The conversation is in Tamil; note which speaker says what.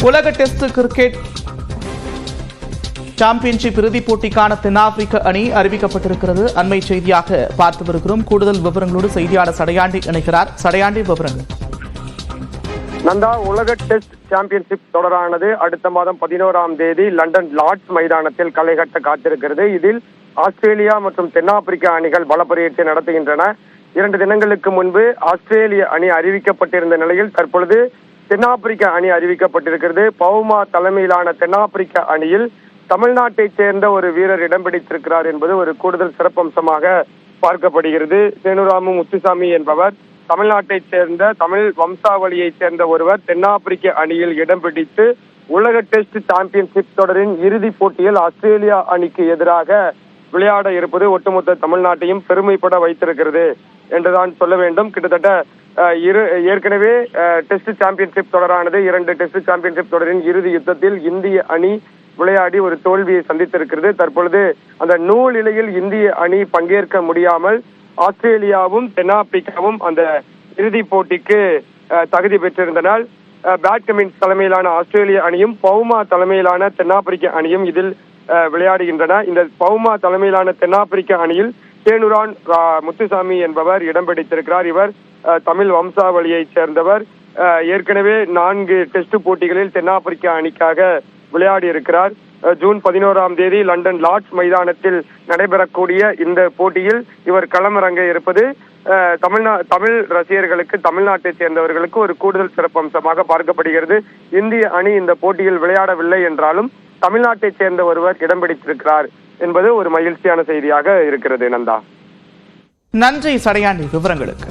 Speaker 1: உலக டெஸ்ட் கிரிக்கெட் சாம்பியன்ஷிப் இறுதிப் போட்டிக்கான தென்னாப்பிரிக்க அணி அறிவிக்கப்பட்டிருக்கிறது. அண்மை செய்தியாக பார்த்து வருகிறோம். கூடுதல் விவரங்களோடு செய்தியாளர் சடையாண்டி இணைகிறார். சடையாண்டி, விவரங்கள்.
Speaker 2: நந்தா, உலக டெஸ்ட் சாம்பியன்ஷிப் தொடரானது அடுத்த மாதம் 11ஆம் தேதி லண்டன் லார்ட்ஸ் மைதானத்தில் களை கட்ட காத்திருக்கிறது. இதில் ஆஸ்திரேலியா மற்றும் தென்னாப்பிரிக்க அணிகள் பலப்பரீட்சை நடத்துகின்றன. 2 தினங்களுக்கு முன்பு ஆஸ்திரேலிய அணி அறிவிக்கப்பட்டிருந்த நிலையில் தற்பொழுது தென்னாப்பிரிக்க அணி அறிவிக்கப்பட்டிருக்கிறது. பவுமா தலைமையிலான தென்னாப்பிரிக்க அணியில் தமிழ்நாட்டைச் சேர்ந்த ஒரு வீரர் இடம் பிடித்திருக்கிறார் என்பது ஒரு கூடுதல் சிறப்பம்சமாக பார்க்கப்படுகிறது. சேனுராமு முத்துசாமி என்பவர் தமிழ்நாட்டைச் சேர்ந்த தமிழ் வம்சாவளியைச் சேர்ந்த ஒருவர் தென்னாப்பிரிக்க அணியில் இடம் பிடித்து உலக டெஸ்ட் சாம்பியன்ஷிப் தொடரின் இறுதிப் போட்டியில் ஆஸ்திரேலியா அணிக்கு எதிராக விளையாட இருப்பது ஒட்டுமொத்த தமிழ்நாட்டையும் பெருமைப்பட வைத்திருக்கிறது என்றுதான் சொல்ல வேண்டும். கிட்டத்தட்ட ஏற்கனவே டெஸ்ட் சாம்பியன்ஷிப் தொடரானது 2 டெஸ்ட் சாம்பியன்ஷிப் தொடரின் இறுதி யுத்தத்தில் இந்திய அணி விளையாடி ஒரு தோல்வியை சந்தித்திருக்கிறது. தற்பொழுது அந்த நூல் இலையில் இந்திய அணி பங்கேற்க முடியாமல் ஆஸ்திரேலியாவும் தென்னாப்பிரிக்காவும் அந்த இறுதிப் போட்டிக்கு தகுதி பெற்றிருந்தனால் பேட் கமின்ஸ் தலைமையிலான ஆஸ்திரேலிய அணியும் பவுமா தலைமையிலான தென்னாப்பிரிக்க அணியும் இதில் விளையாடுகின்றன. இந்த பவுமா தலைமையிலான தென்னாப்பிரிக்க அணியில் சேனுரான் முத்துசாமி என்பவர் இடம் பிடித்திருக்கிறார். இவர் தமிழ் வம்சாவளியைச் சேர்ந்தவர். ஏற்கனவே 4 டெஸ்ட் போட்டிகளில் தென்னாப்பிரிக்க அணிக்காக விளையாடி இருக்கிறார். ஜூன் 11ஆம் தேதி லண்டன் லார்ட்ஸ் மைதானத்தில் நடைபெறக்கூடிய இந்த போட்டியில் இவர் களமிறங்க இருப்பது தமிழ் ரசிகர்களுக்கு, தமிழ்நாட்டை சேர்ந்தவர்களுக்கு ஒரு கூடுதல் சிறப்பம்சமாக பார்க்கப்படுகிறது. இந்திய அணி இந்த போட்டியில் விளையாடவில்லை என்றாலும் தமிழ்நாட்டை சேர்ந்த ஒருவர் இடம் பிடித்திருக்கிறார் என்பது ஒரு மகிழ்ச்சியான செய்தியாக இருக்கிறது. நந்தா,
Speaker 1: நன்றி சடையாண்டி விவரங்களுக்கு.